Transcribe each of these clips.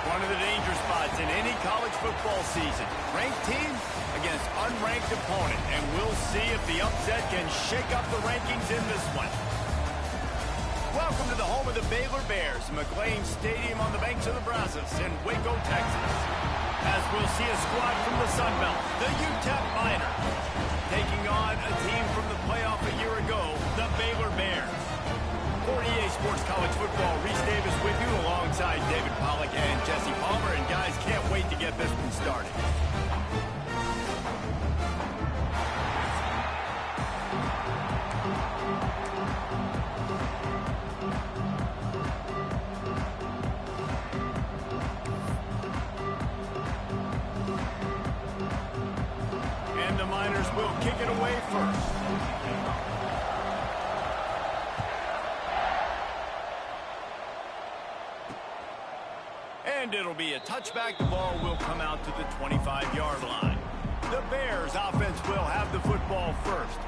One of the danger spots in any college football season. Ranked team against unranked opponent. And we'll see if the upset can shake up the rankings in this one. Welcome to the home of the Baylor Bears, McLean Stadium on the banks of the Brazos in Waco, Texas. As we'll see a squad from the Sun Belt, the UTEP Miners, taking on a team from the playoff a year ago, the Baylor Bears. For EA Sports College Football, Reese Davis with you alongside David Pollack and Jesse Palmer. And guys, can't wait to get this one started. And the Miners will kick it away first. And it'll be a touchback. The ball will come out to the 25-yard line. The Bears offense will have the football first.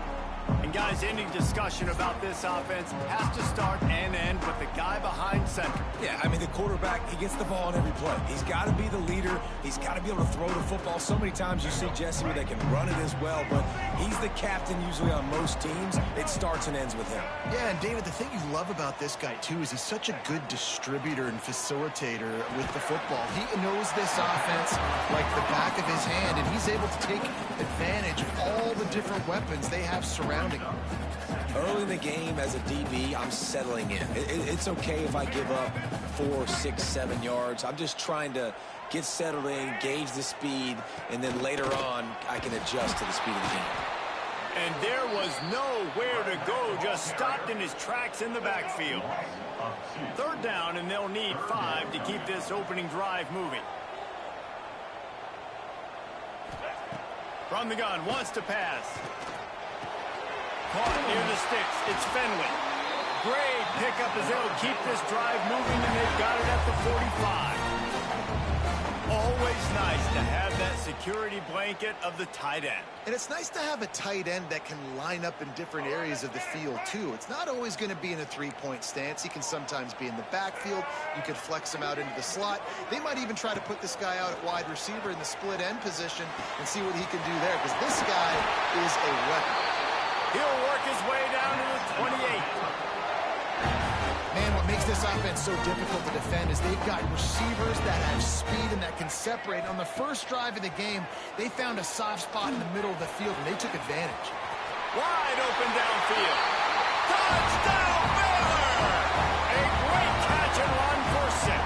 And guys, any discussion about this offense has to start and end with the guy behind center. Yeah, I mean, the quarterback, he gets the ball on every play. He's got to be the leader. He's got to be able to throw the football. So many times you see Jesse where they can run it as well, but he's the captain usually on most teams. It starts and ends with him. Yeah, and David, the thing you love about this guy, too, is he's such a good distributor and facilitator with the football. He knows this offense like the back of his hand, and he's able to take advantage of all the different weapons they have surrounding him. Early in the game as a DB, I'm settling in. It's okay if I give up 4, 6, 7 yards. I'm just trying to get settled in, gauge the speed, and then later on, I can adjust to the speed of the game. And there was nowhere to go, just stopped in his tracks in the backfield. Third down, and they'll need 5 to keep this opening drive moving. From the gun, wants to pass. Caught near the sticks. It's Fenwick. Great pickup as they'll keep this drive moving, and they've got it at the 45. Always nice to have that security blanket of the tight end. And it's nice to have a tight end that can line up in different areas of the field, too. It's not always going to be in a three-point stance. He can sometimes be in the backfield. You could flex him out into the slot. They might even try to put this guy out at wide receiver in the split end position and see what he can do there, because this guy is a weapon. He'll work his way down to the 28. Man, what makes this offense so difficult to defend is they've got receivers that have speed and that can separate. On the first drive of the game, they found a soft spot in the middle of the field, and they took advantage. Wide open downfield. Touchdown, Baylor! A great catch and run for 6.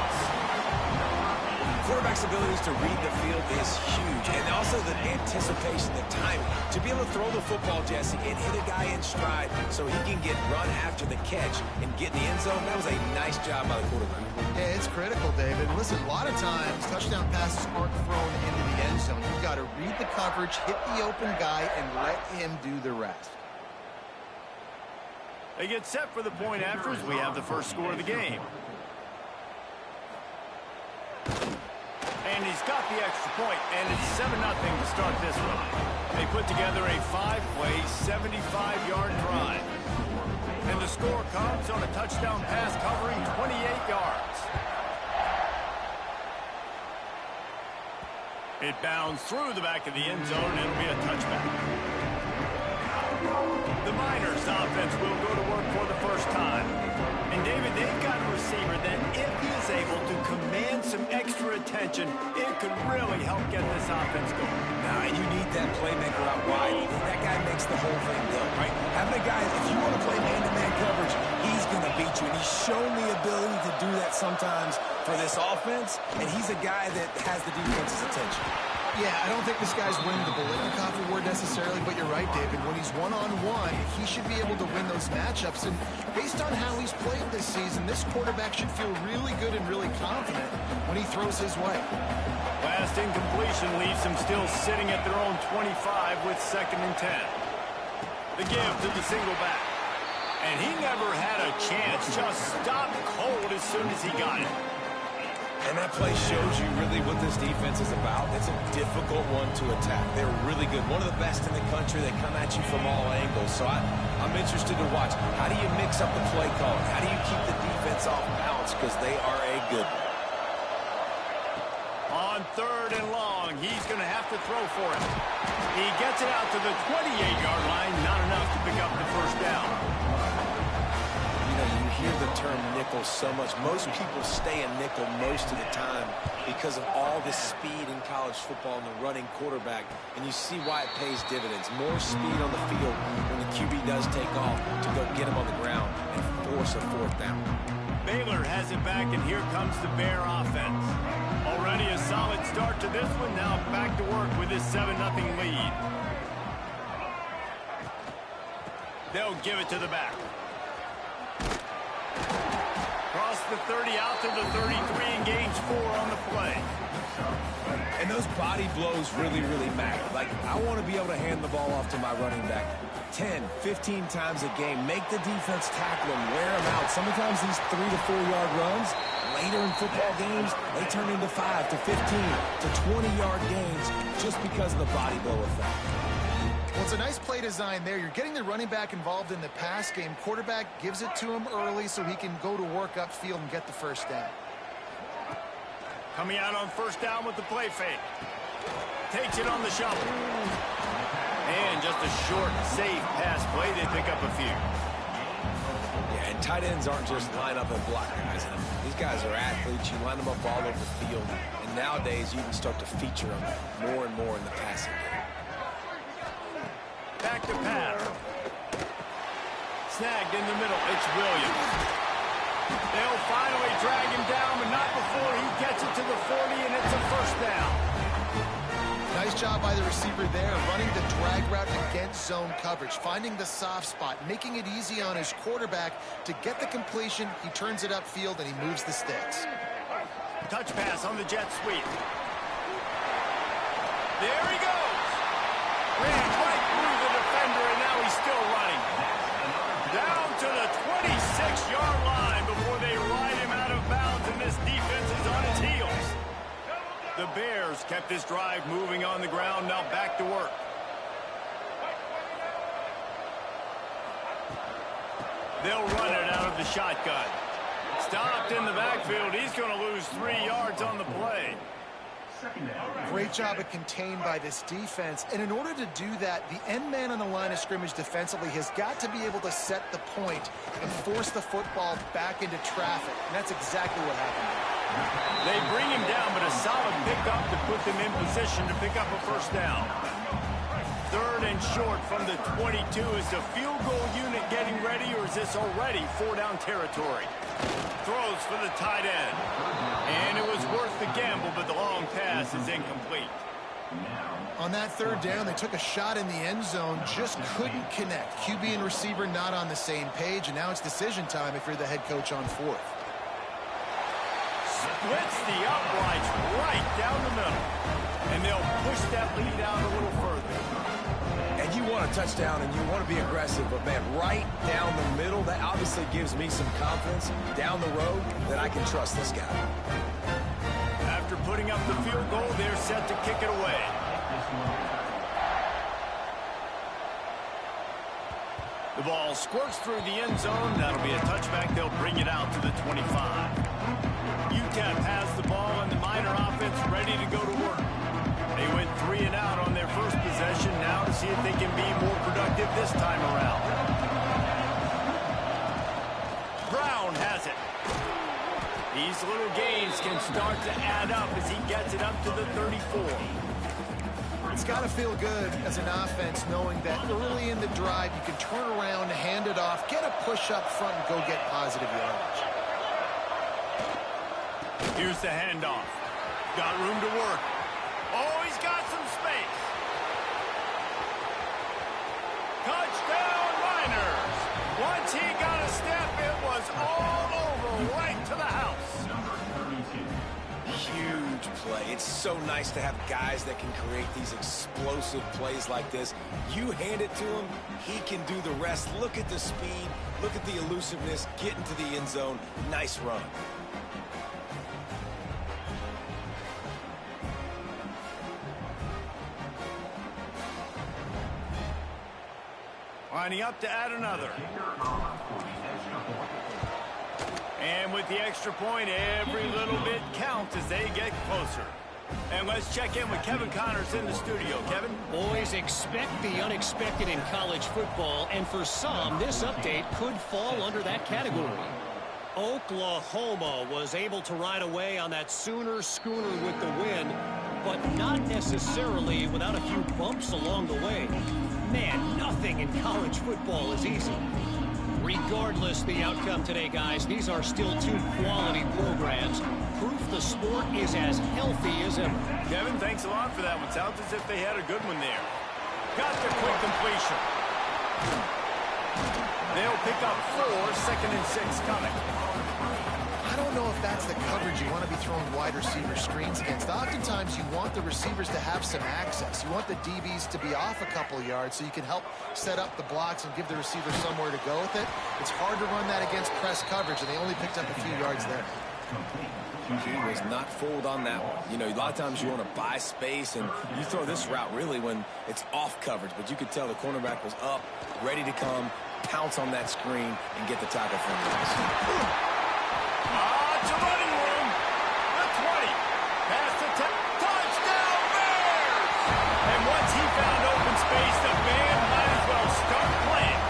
Quarterback's abilities to read the field is huge, and also the anticipation, the timing. To be able to throw the football, Jesse, and hit a guy in stride so he can get run after the catch and get in the end zone, that was a nice job by the quarterback. Yeah, it's critical, David. Listen, a lot of times, touchdown passes aren't thrown into the end zone. You've got to read the coverage, hit the open guy, and let him do the rest. They get set for the point after as we have the first score of the game. And he's got the extra point, and it's 7-0 to start this one. They put together a 5-play, 75-yard drive. And the score comes on a touchdown pass covering 28 yards. It bounds through the back of the end zone, and it'll be a touchback. The Miners offense will go to work for the first time. And David, they've got a receiver that if he is able to command some extra attention, it could really help get this offense going. Now, you need that playmaker out wide. That guy makes the whole thing go, right? Having a guy, if you want to play man-to-man coverage, he's going to beat you. And he's shown the ability to do that sometimes for this offense, and he's a guy that has the defense's attention. Yeah, I don't think this guy's winning the Bolitnikoff award necessarily, but you're right, David. When he's one-on-one, he should be able to win those matchups. And based on how he's played this season, this quarterback should feel really good and really confident when he throws his way. Last incompletion leaves them still sitting at their own 25 with 2nd and 10. The give to the single back. And he never had a chance, just stopped cold as soon as he got it. And that play shows you really what this defense is about. It's a difficult one to attack. They're really good. One of the best in the country. They come at you from all angles. So I'm interested to watch. How do you mix up the play calling? How do you keep the defense off balance? Because they are a good one. On 3rd and long, he's going to have to throw for it. He gets it out to the 28-yard line, not enough to pick up the first down. You know, you hear the term nickel so much. Most people stay in nickel most of the time because of all the speed in college football and the running quarterback. And you see why it pays dividends. More speed on the field when the QB does take off to go get him on the ground and force a 4th down. Baylor has it back, and here comes the Bear offense. Already a solid start to this one. Now back to work with this 7-0 lead. They'll give it to the back. Cross the 30 out to the 33 and gains 4 on the play. And those body blows really, really matter. Like, I want to be able to hand the ball off to my running back 10, 15 times a game. Make the defense tackle him, wear him out. Sometimes these 3 to 4 yard runs, later in football games, they turn into 5 to 15 to 20-yard gains just because of the body blow effect. Well, it's a nice play design there. You're getting the running back involved in the pass game. Quarterback gives it to him early so he can go to work upfield and get the first down. Coming out on 1st down with the play fake. Takes it on the shovel. And just a short, safe pass play. They pick up a few. Yeah, and tight ends aren't just line up and block guys. These guys are athletes. You line them up all over the field. And nowadays, you can start to feature them more and more in the passing game. Back to pass. Snagged in the middle. It's Williams. They'll finally drag him down, but not before he gets it to the 40, and it's a 1st down. Nice job by the receiver there, running the drag route against zone coverage, finding the soft spot, making it easy on his quarterback to get the completion. He turns it upfield, and he moves the sticks. Touch pass on the jet sweep. There he goes. Ran right through the defender, and now he's still running. Down to the 26-yard line before they ride him out of bounds, and this defense is on its heels. The Bears kept this drive moving on the ground, now back to work. They'll run it out of the shotgun. Stopped in the backfield. He's going to lose 3 yards on the play. Great job of contained by this defense. And in order to do that, the end man on the line of scrimmage defensively has got to be able to set the point and force the football back into traffic. And that's exactly what happened. They bring him down, but a solid pickup to put them in position to pick up a 1st down. 3rd and short from the 22. Is the field goal unit getting ready, or is this already 4-down territory? Throws for the tight end. And it was worth the gamble, but the long pass is incomplete. On that 3rd down, they took a shot in the end zone, just couldn't connect. QB and receiver not on the same page, and now it's decision time if you're the head coach on 4th. Splits the uprights right down the middle. And they'll push that lead out a little further. And you want a touchdown and you want to be aggressive, but man, right down the middle, that obviously gives me some confidence down the road that I can trust this guy. After putting up the field goal, they're set to kick it away. The ball squirts through the end zone. That'll be a touchback. They'll bring it out to the 25. UTEP has the ball, and the Miner offense ready to go to work. They went 3 and out on their first possession. Now to see if they can be more productive this time around. Brown has it. These little gains can start to add up as he gets it up to the 34. It's got to feel good as an offense knowing that early in the drive you can turn around, hand it off, get a push up front, and go get positive yardage. Here's the handoff. Got room to work. Oh, he's got some space. Touchdown, Miners. Once he got a step, it was all over, right to the house. Huge play. It's so nice to have guys that can create these explosive plays like this. You hand it to him, he can do the rest. Look at the speed. Look at the elusiveness. Get into the end zone. Nice run. Lining up to add another. And with the extra point, every little bit counts as they get closer. And let's check in with Kevin Connors in the studio. Kevin? Boys, expect the unexpected in college football, and for some, this update could fall under that category. Oklahoma was able to ride away on that Sooner schooner with the win, but not necessarily without a few bumps along the way. Man, nothing in college football is easy. Regardless the outcome today, guys, these are still two quality programs. Proof the sport is as healthy as ever. Kevin, thanks a lot for that one. Sounds as if they had a good one there. Got the quick completion. They'll pick up 4, 2nd and 6 coming. I don't know if that's the coverage you want to be throwing wide receiver screens against. Oftentimes, you want the receivers to have some access. You want the DBs to be off a couple yards so you can help set up the blocks and give the receiver somewhere to go with it. It's hard to run that against press coverage, and they only picked up a few yards there. He was not fooled on that one. You know, a lot of times you want to buy space, and you throw this route really when it's off coverage. But you could tell the cornerback was up, ready to come, pounce on that screen, and get the tackle from the It's a running room. The 20. Pass the touchdown Bears! And once he found open space, the band might as well start playing.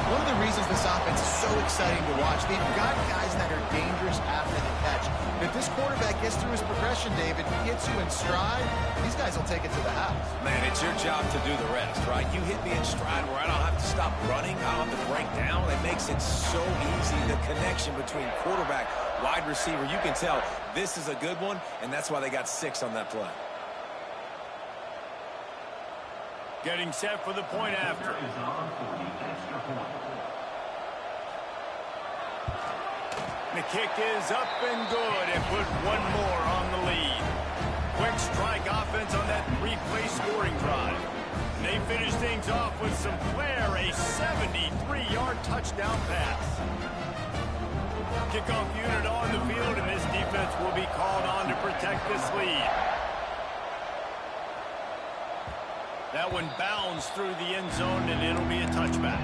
One of the reasons this offense is so exciting to watch, they've got guys that are dangerous after the catch. If this quarterback gets through his progression, David, hits you in stride, these guys will take it to the house. Man, it's your job to do the rest, right? You hit me in stride where I don't have to stop running. I don't have to break down. It makes it so easy. The connection between quarterback, wide receiver, you can tell this is a good one, and that's why they got 6 on that play. Getting set for the point after. The kick is up and good and put one more on the lead. Quick strike offense on that 3-play scoring drive. And they finish things off with some flair, a 73-yard touchdown pass. Kickoff unit on the field, and this defense will be called on to protect this lead. That one bounds through the end zone, and it'll be a touchback.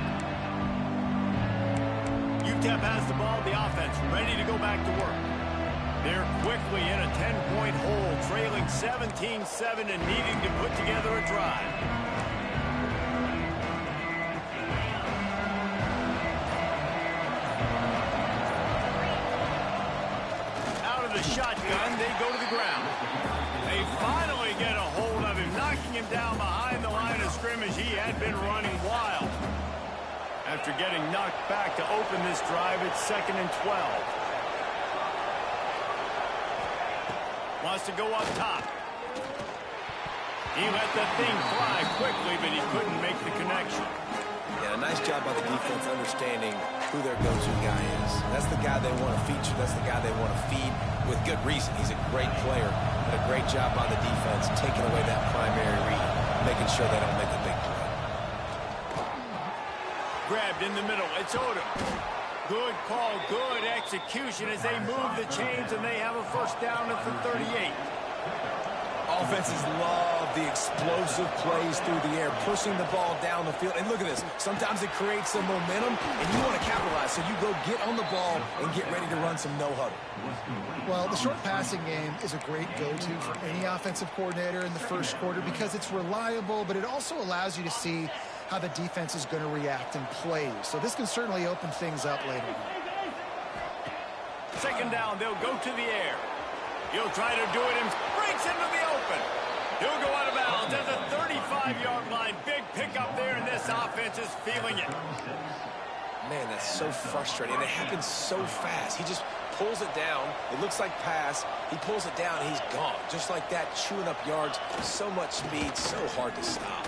UTEP has the ball, the offense ready to go back to work. They're quickly in a 10-point hole, trailing 17-7 and needing to put together a drive. Out of the shotgun, they go to the ground. They finally get a hold of him, knocking him down behind the line of scrimmage. He had been running wild. After getting knocked back to open this drive, it's 2nd and 12. Wants to go up top. He let the thing fly quickly, but he couldn't make the connection. Yeah, a nice job by the defense understanding who their go-to guy is. That's the guy they want to feature. That's the guy they want to feed with good reason. He's a great player, but a great job by the defense taking away that primary read, making sure they don't make a big play. Grabbed in the middle. It's Odom. Good call, good execution as they move the chains, and they have a first down at the 38. Offenses love the explosive plays through the air, pushing the ball down the field. And look at this. Sometimes it creates some momentum, and you want to capitalize. So you go get on the ball and get ready to run some no-huddle. Well, the short passing game is a great go-to for any offensive coordinator in the first quarter because it's reliable, but it also allows you to see how the defense is going to react and play. So this can certainly open things up later. 2nd down, they'll go to the air. He'll try to do it and breaks into the open. He'll go out of bounds at the 35-yard line. Big pickup there, and this offense is feeling it. Man, that's so frustrating. And it happens so fast. He just pulls it down. It looks like pass. He pulls it down, and he's gone. Just like that, chewing up yards. So much speed, so hard to stop.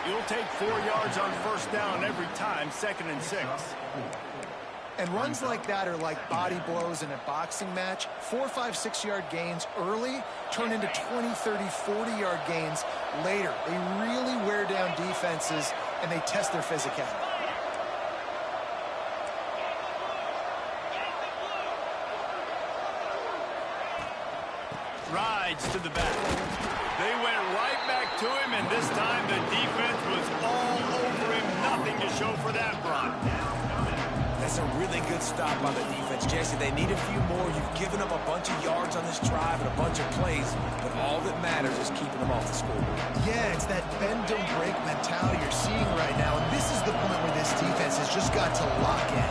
You'll take 4 yards on first down every time, 2nd and 6. And runs like that are like body blows in a boxing match. 4, 5, 6-yard gains early turn into 20, 30, 40-yard gains later. They really wear down defenses, and they test their physicality. Rides to the back. They went right back to him, and this time the defense was all over him. Nothing to show for that run. That's a really good stop by the defense. Jesse, they need a few more. You've given up a bunch of yards on this drive and a bunch of plays, but all that matters is keeping them off the scoreboard. Yeah, it's that bend, don't break mentality you're seeing right now, and this is the point where this defense has just got to lock in.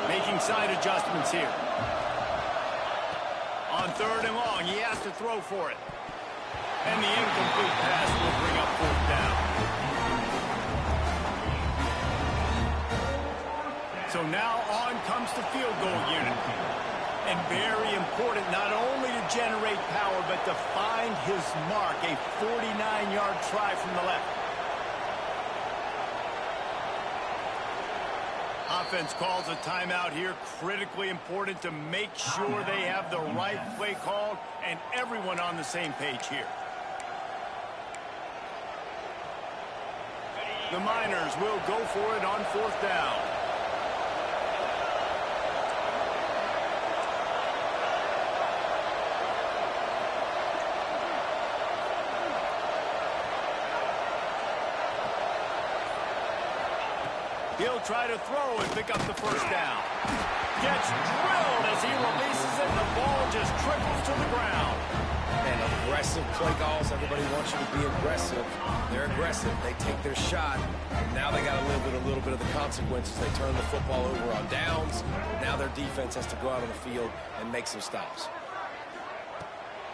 Making side adjustments here. On 3rd and long, he has to throw for it. And the incomplete pass will bring up 4th down. So now on comes the field goal unit. And very important not only to generate power, but to find his mark, a 49-yard try from the left. Offense calls a timeout here. Critically important to make sure they have the right play called and everyone on the same page here. The Miners will go for it on 4th down. He'll try to throw and pick up the 1st down. Gets drilled as he releases it. The ball just trickles to the ground. And aggressive play calls. Everybody wants you to be aggressive. They're aggressive. They take their shot. And now they got to live with a little bit of the consequences. They turn the football over on downs. Now their defense has to go out on the field and make some stops.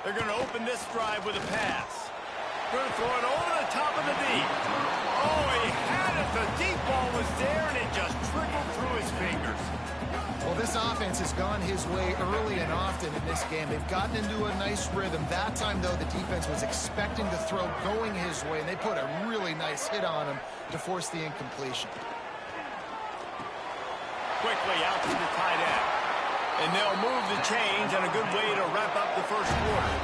They're going to open this drive with a pass. Going to throw it over the top of the deep. Oh, he had it. The deep ball was there, and it just trickled through his fingers. Well, this offense has gone his way early and often in this game. They've gotten into a nice rhythm. That time, though, the defense was expecting the throw going his way, and they put a really nice hit on him to force the incompletion. Quickly out to the tight end. And they'll move the chains, and a good way to wrap up the 1st quarter.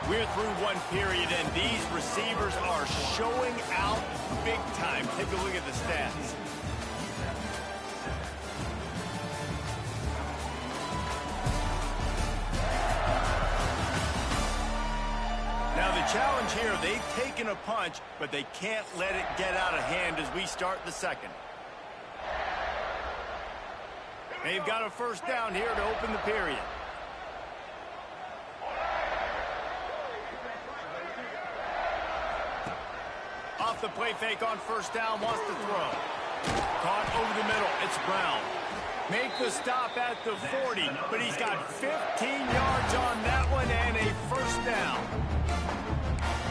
We're through one period, and these receivers are showing out big time. Take a look at the stats. Now, the challenge here, they've taken a punch, but they can't let it get out of hand as we start the 2nd. They've got a 1st down here to open the period. Off the play fake on 1st down, wants to throw. Caught over the middle, it's Brown. Make the stop at the 40, but he's got 15 yards on that one and a 1st down.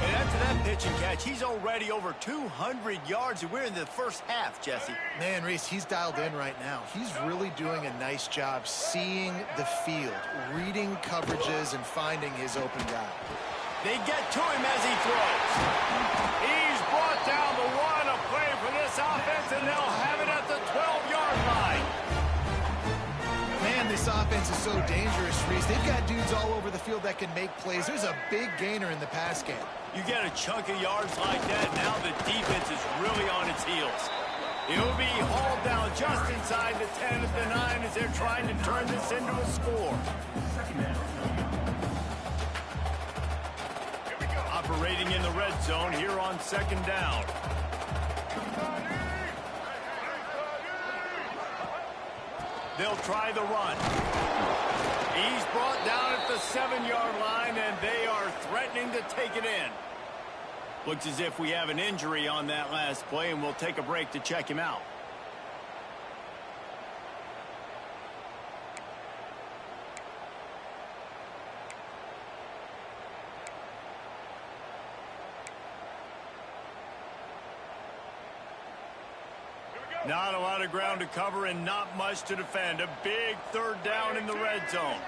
And after that pitch and catch, he's already over 200 yards, and we're in the 1st half, Jesse. Man, Reese, he's dialed in right now. He's really doing a nice job seeing the field, reading coverages, and finding his open guy. They get to him as he throws. He's brought down the 1, a play for this offense, and they'll have it at the 12-yard line. Man, this offense is so dangerous, Reese. They've got dudes all over the field that can make plays. There's a big gainer in the pass game. You get a chunk of yards like that, now the defense is really on its heels. He'll be hauled down just inside the 10 at the 9 as they're trying to turn this into a score. Operating in the red zone here on 2nd down. They'll try the run. He's brought down at the 7-yard line, and they are threatening to take it in. Looks as if we have an injury on that last play, and we'll take a break to check him out. Not a lot of ground to cover and not much to defend. A big 3rd down in the red zone.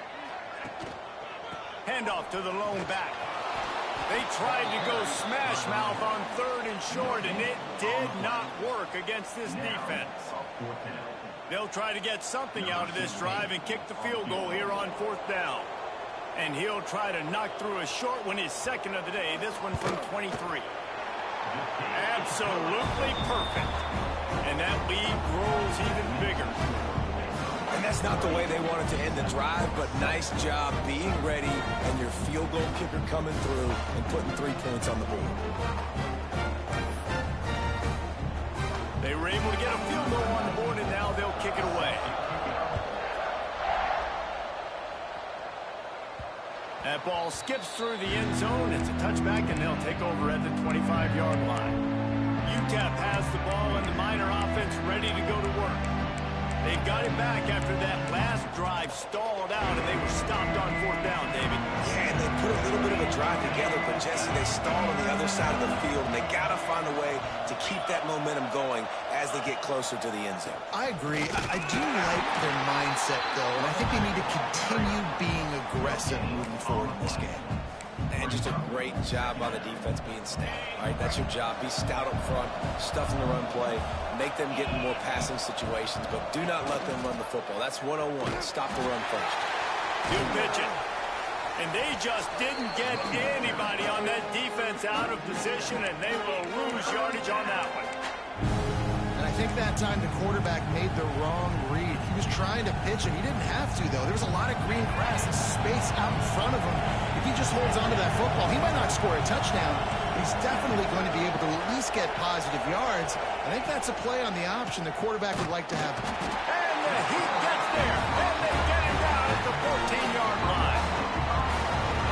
Handoff to the lone back. They tried to go smash mouth on 3rd and short, and it did not work against this defense. They'll try to get something out of this drive and kick the field goal here on 4th down. And he'll try to knock through a short one, his 2nd of the day, this one from 23. Absolutely perfect. And that lead grows even bigger. And And that's not the way they wanted to end the drive, but nice job being ready and your field goal kicker coming through and putting 3 points on the board. They were able to get a field goal on the board, and now they'll kick it away. That ball skips through the end zone. It's a touchback, and they'll take over at the 25-yard line. UTEP has the ball, and the Miner offense ready to go to work. They got it back after that last drive stalled out, and they were stopped on 4th down, David. Yeah, and they put a little bit of a drive together, but, Jesse, they stalled on the other side of the field, and they got to find a way to keep that momentum going as they get closer to the end zone. I agree. I do like their mindset, though, and I think they need to continue being aggressive moving forward in this game. And just a great job by the defense being stout, right? That's your job. Be stout up front, stuff in the run play, make them get in more passing situations, but do not let them run the football. That's 101. Stop the run first. Good pitching. And they just didn't get anybody on that defense out of position, and they will lose yardage on that one. And I think that time the quarterback made the wrong read. He was trying to pitch, and he didn't have to, though. There was a lot of green grass and space out in front of him. If he just holds onto that football, he might not score a touchdown, but he's definitely going to be able to at least get positive yards. I think that's a play on the option the quarterback would like to have. And the heat gets there, and they get him down at the 14-yard line.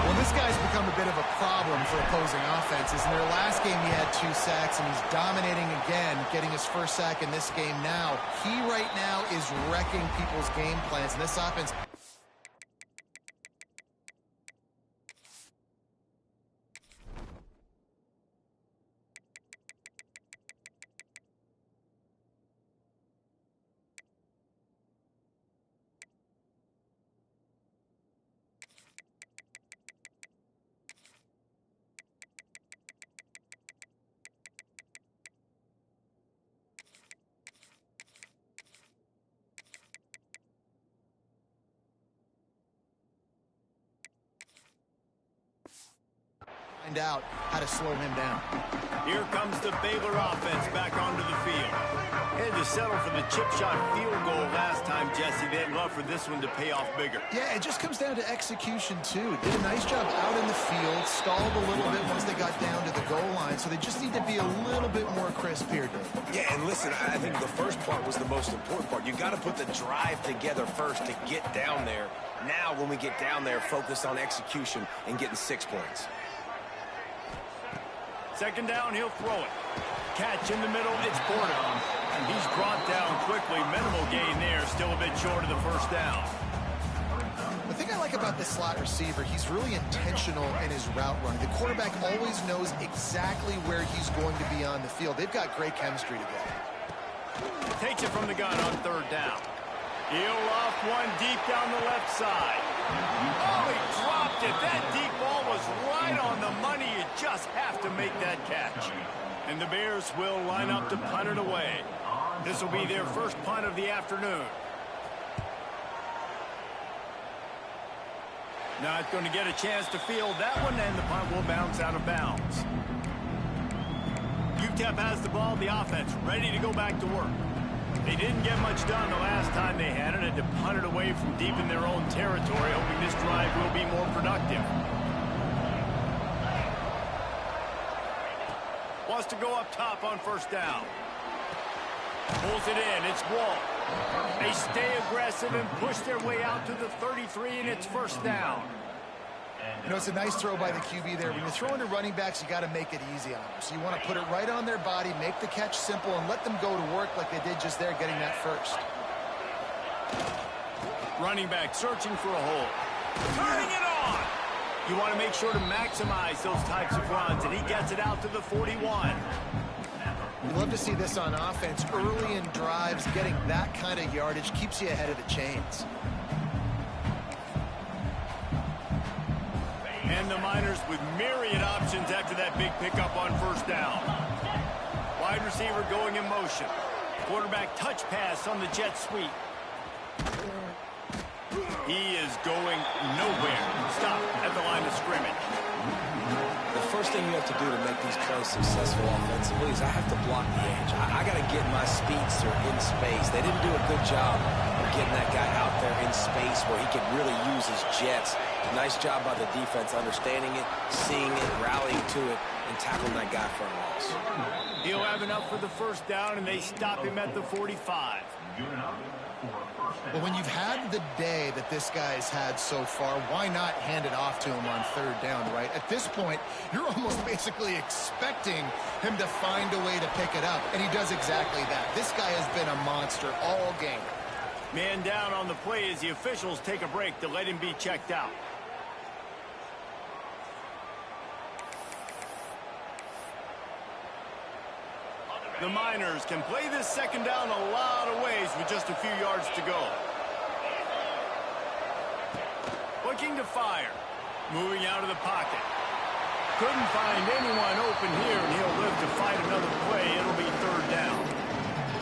Well, this guy's become a bit of a problem for opposing offenses. In their last game, he had 2 sacks, and he's dominating again, getting his first sack in this game now. He right now is wrecking people's game plans, and this offense... find out how to slow him down. Here comes the Baylor offense back onto the field. Had to settle for the chip shot field goal last time, Jesse. They'd love for this one to pay off bigger. Yeah, it just comes down to execution, too. Did a nice job out in the field, stalled a little bit once they got down to the goal line, so they just need to be a little bit more crisp here, Dave. Yeah, and listen, I think the first part was the most important part. You got to put the drive together first to get down there. Now, when we get down there, focus on execution and getting 6 points. 2nd down, he'll throw it. Catch in the middle, it's Porter. And he's brought down quickly. Minimal gain there, still a bit short of the 1st down. The thing I like about this slot receiver, he's really intentional in his route running. The quarterback always knows exactly where he's going to be on the field. They've got great chemistry together. Takes it from the gun on 3rd down. He'll off one deep down the left side. Oh, he dropped it. That deep ball was right on the money. You just have to make that catch. And the Bears will line up to punt it away. This will be their first punt of the afternoon. Not going to get a chance to field that one, and the punt will bounce out of bounds. UTEP has the ball, the offense ready to go back to work. They didn't get much done the last time they had it, and to punt it away from deep in their own territory, hoping this drive will be more productive. Wants to go up top on 1st down. Pulls it in, it's Walt. They stay aggressive and push their way out to the 33, and it's 1st down. You know, it's a nice throw by the QB there. When you're throwing to running backs, you got to make it easy on them. So you want to put it right on their body, make the catch simple, and let them go to work like they did just there, getting that first. Running back searching for a hole. Turning it on! You want to make sure to maximize those types of runs, and he gets it out to the 41. We love to see this on offense. Early in drives, getting that kind of yardage keeps you ahead of the chains. And the Miners with myriad options after that big pickup on 1st down. Wide receiver going in motion. Quarterback touch pass on the jet sweep. He is going nowhere. Stop at the line of scrimmage. The first thing you have to do to make these plays successful offensively is I have to block the edge. I got to get my speedster in space. They didn't do a good job of getting that guy out there in space where he can really use his jets. Nice job by the defense understanding it, seeing it, rallying to it, and tackling that guy for a loss. He'll have enough for the first down, and they stop him at the 45. Well, when you've had the day that this guy's had so far, why not hand it off to him on third down, right? At this point, you're almost basically expecting him to find a way to pick it up, and he does exactly that. This guy has been a monster all game. Man down on the play as the officials take a break to let him be checked out. The Miners can play this second down a lot of ways with just a few yards to go. Looking to fire. Moving out of the pocket. Couldn't find anyone open here, and he'll live to fight another play. It'll be third down.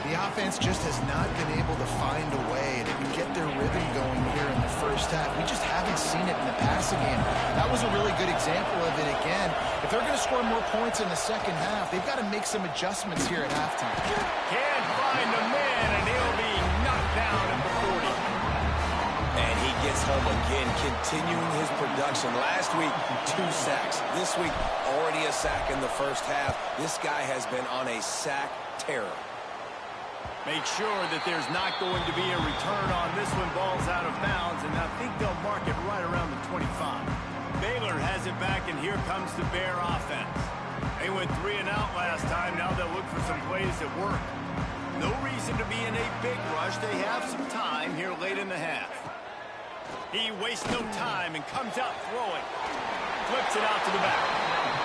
The offense just has not been able to find a way to get their rhythm going here in the first half. We just haven't seen it in the passing game. That was a really good example of it again. If they're going to score more points in the second half, they've got to make some adjustments here at halftime. Can't find a man, and he'll be knocked down at the 40. And he gets home again, continuing his production. Last week, 2 sacks. This week, already a sack in the first half. This guy has been on a sack terror. Make sure that there's not going to be a return on this one. Ball's out of bounds, and I think they'll mark it right around the 25. Baylor has it back, and here comes the Bear offense. They went 3 and out last time. Now they'll look for some plays that work. No reason to be in a big rush. They have some time here late in the half. He wastes no time and comes out throwing. Flips it out to the back.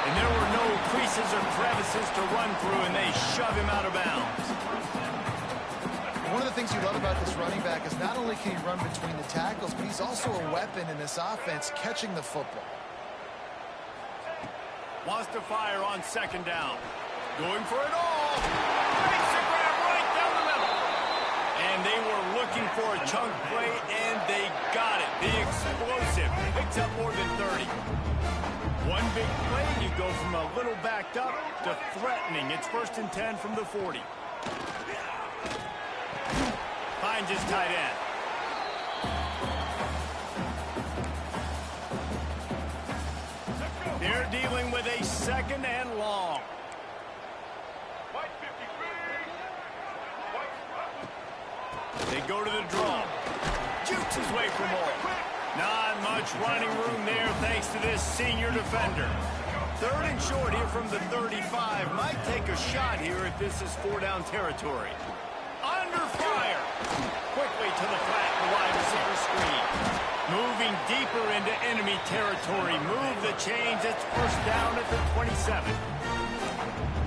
And there were no creases or crevices to run through, and they shove him out of bounds. One of the things you love about this running back is not only can he run between the tackles, but he's also a weapon in this offense catching the football. Wants to fire on second down. Going for it all. Makes a grab right down the middle. And they were looking for a chunk play, and they got it. The explosive picks up more than 30. One big play, you go from a little backed up to threatening. It's 1st and 10 from the 40. Finds his tight end. They're dealing with a 2nd and long. They go to the draw. Jukes his way for more. Not much running room there thanks to this senior defender. 3rd and short here from the 35. Might take a shot here if this is 4-down territory. Under fire. Quickly to the flat, the wide receiver screen. Moving deeper into enemy territory. Move the chains. It's 1st down at the 27.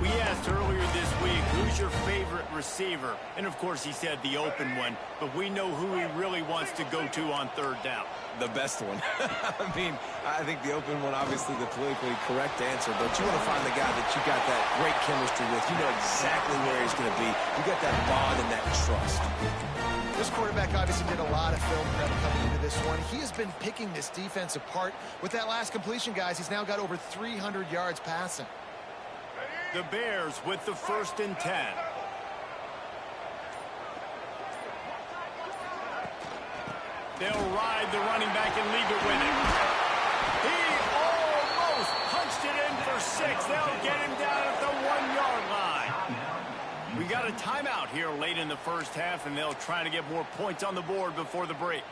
We asked earlier this week, who's your favorite receiver? And, of course, he said the open one. But we know who he really wants to go to on 3rd down. The best one. I mean, I think the open one, obviously the politically correct answer, but you want to find the guy that you got that great chemistry with. You know exactly where he's going to be. You got that bond and that trust. This quarterback obviously did a lot of film prep coming into this one. He has been picking this defense apart. With that last completion, guys, he's now got over 300 yards passing. The Bears with the 1st and 10. They'll ride the running back and leave it with him. He almost punched it in for 6. They'll get him down at the 1-yard line. We got a timeout here late in the first half, and they'll try to get more points on the board before the break.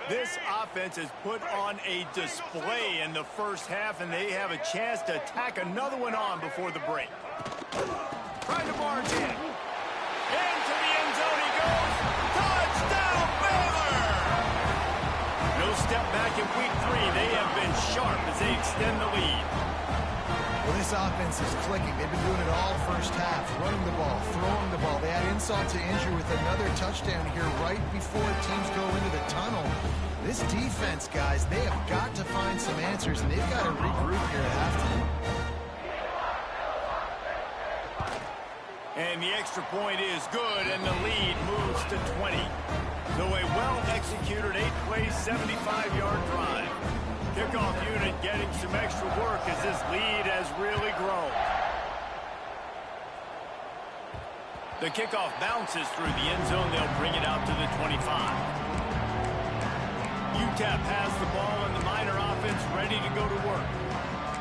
This offense has put on a display in the first half, and they have a chance to tack another one on before the break. Trying to barge in. Into the end zone he goes. Touchdown, Baylor! No step back in week 3. They have been sharp as they extend the lead. Well, this offense is clicking. They've been doing it all first half. Running the ball, throwing the ball. They had insult to injury with another touchdown here right before teams go into the tunnel. This defense, guys, they have got to find some answers, and they've got to regroup here at halftime. And the extra point is good, and the lead moves to 20. So a well-executed 8-play, 75-yard drive. Kickoff unit getting some extra work as this lead has really grown. The kickoff bounces through the end zone. They'll bring it out to the 25. UTEP has the ball, and the Miner offense ready to go to work.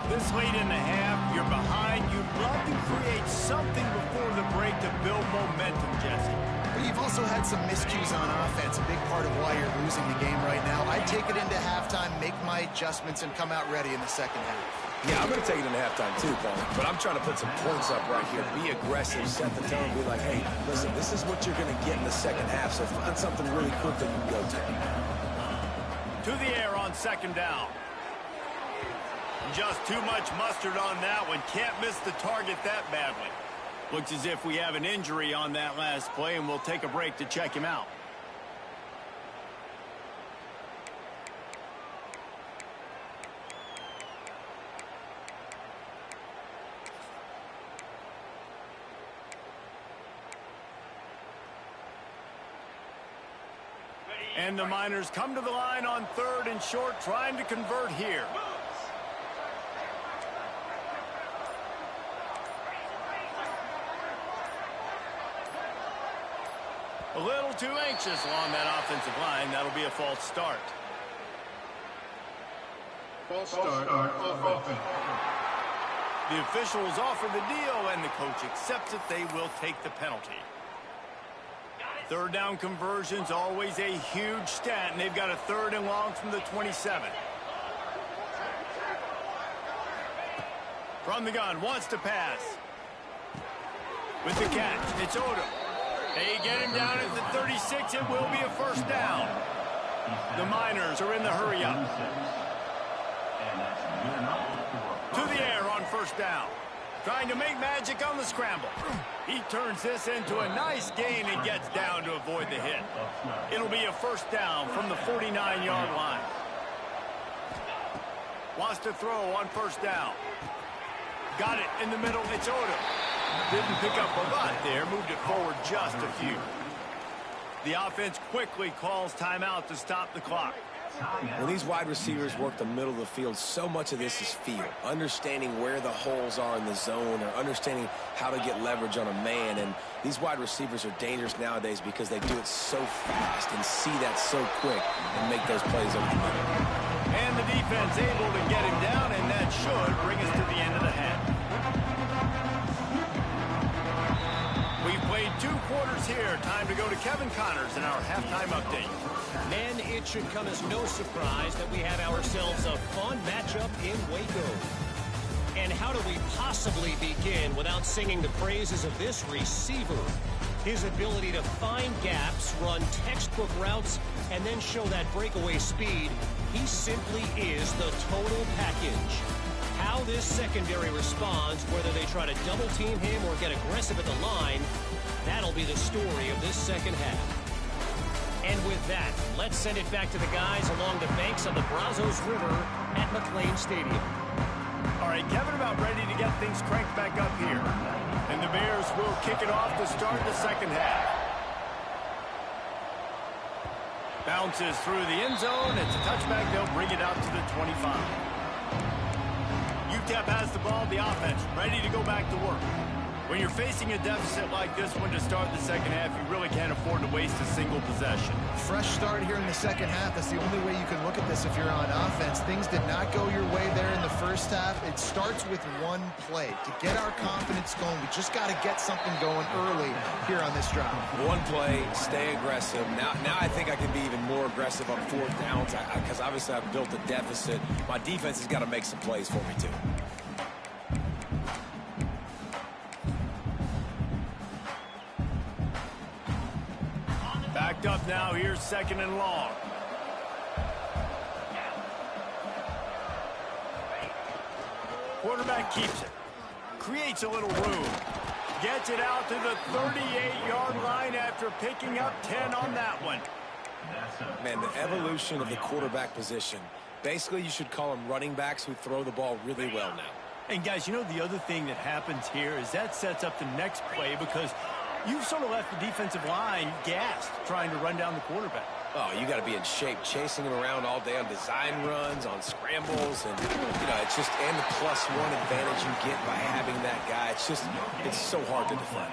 This late in the half, you're behind. You'd love to create something before the break to build momentum, Jesse. But you've also had some miscues on offense, a big part of why you're losing the game right now. I'd take it into halftime, make my adjustments, and come out ready in the second half. Yeah, I'm going to take it into halftime too, Paul. But I'm trying to put some points up right here. Be aggressive, set the tone, be like, hey, listen, this is what you're going to get in the second half, so find something really quick that you can go to. To the air on second down. Just too much mustard on that one. Can't miss the target that badly. Looks as if we have an injury on that last play, and we'll take a break to check him out. And the Miners come to the line on 3rd and short, trying to convert here. A little too anxious along that offensive line. That'll be a false start. False start on offense. The officials offer the deal, and the coach accepts it. They will take the penalty. 3rd down conversion's always a huge stat, and they've got a 3rd and long from the 27. From the gun, wants to pass. With the catch, it's Odom. They get him down at the 36. It will be a first down. The Miners are in the hurry-up. To the air on first down. Trying to make magic on the scramble. He turns this into a nice gain and gets down to avoid the hit. It'll be a first down from the 49-yard line. Wants to throw on first down. Got it in the middle. It's Odom. Didn't pick up a lot there. Moved it forward just a few. The offense quickly calls timeout to stop the clock. When these wide receivers work the middle of the field, so much of this is feel. Understanding where the holes are in the zone, or understanding how to get leverage on a man. And these wide receivers are dangerous nowadays because they do it so fast and see that so quick and make those plays over the middle. And the defense able to get him down, and that should bring us to the end of the half. We've played 2 quarters here. Time to go to Kevin Connors in our halftime update. Men, it should come as no surprise that we have ourselves a fun matchup in Waco. And how do we possibly begin without singing the praises of this receiver? His ability to find gaps, run textbook routes, and then show that breakaway speed. He simply is the total package. How this secondary responds, whether they try to double team him or get aggressive at the line, that'll be the story of this second half. And with that, let's send it back to the guys along the banks of the Brazos River at McLean Stadium. All right, Kevin, about ready to get things cranked back up here. And the Bears will kick it off to start the second half. Bounces through the end zone. It's a touchback. They'll bring it out to the 25. UTEP has the ball, the offense, ready to go back to work. When you're facing a deficit like this one to start the second half, you really can't afford to waste a single possession. Fresh start here in the second half. That's the only way you can look at this if you're on offense. Things did not go your way there in the first half. It starts with one play. To get our confidence going, we just got to get something going early here on this drive. One play, stay aggressive. Now I think I can be even more aggressive on 4th downs because obviously I've built a deficit. My defense has got to make some plays for me too. Backed up now. Here's 2nd and long. Quarterback keeps it. Creates a little room. Gets it out to the 38-yard line after picking up 10 on that one. Man, the evolution of the quarterback position. Basically, you should call them running backs who throw the ball really well now. And, guys, you know the other thing that happens here is that sets up the next play because you've sort of left the defensive line gassed trying to run down the quarterback. Oh, you got to be in shape, chasing him around all day on design runs, on scrambles, and, it's just, and the +1 advantage you get by having that guy. It's so hard to defend.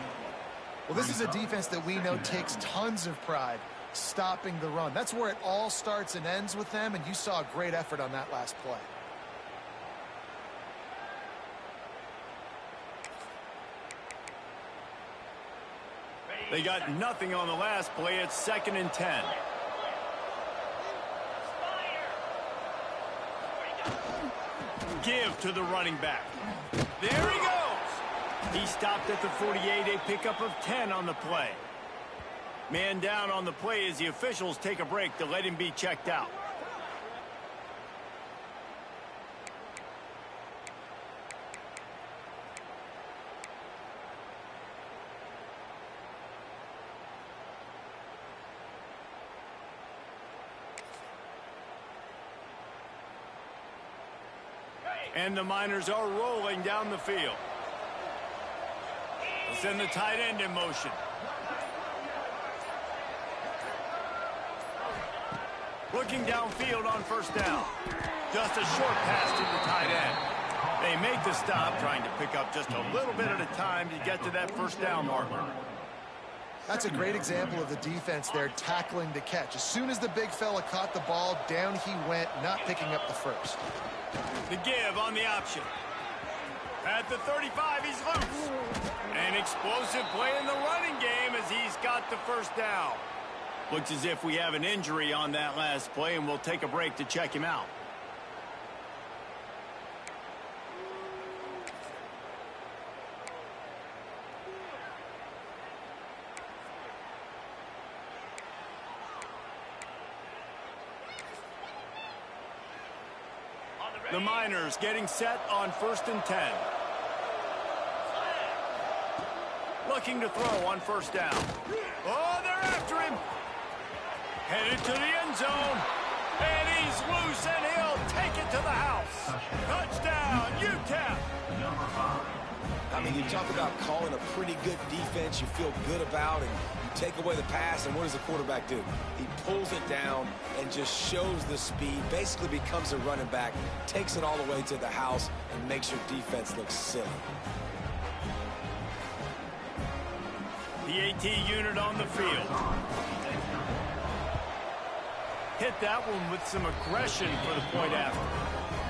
Well, this is a defense that we know takes tons of pride stopping the run. That's where it all starts and ends with them, and you saw a great effort on that last play. They got nothing on the last play. It's 2nd and 10. Give to the running back. There he goes. He stopped at the 48, a pickup of 10 on the play. Man down on the play as the officials take a break to let him be checked out. And the Miners are rolling down the field. They'll send the tight end in motion. Looking downfield on 1st down. Just a short pass to the tight end. They make the stop, trying to pick up just a little bit at a time to get to that 1st down marker. That's a great example of the defense there tackling the catch. As soon as the big fella caught the ball, down he went, not picking up the first. The give on the option. At the 35, he's loose. An explosive play in the running game as he's got the 1st down. Looks as if we have an injury on that last play, and we'll take a break to check him out. The Miners getting set on 1st and 10. Looking to throw on 1st down. Oh, they're after him. Headed to the end zone. And he's loose, and he'll take it to the house. Touchdown, UTEP. I mean, you talk about calling a pretty good defense you feel good about, and you take away the pass, and what does the quarterback do? He pulls it down and just shows the speed, basically becomes a running back, takes it all the way to the house, and makes your defense look silly. The AT unit on the field. Hit that one with some aggression for the point after.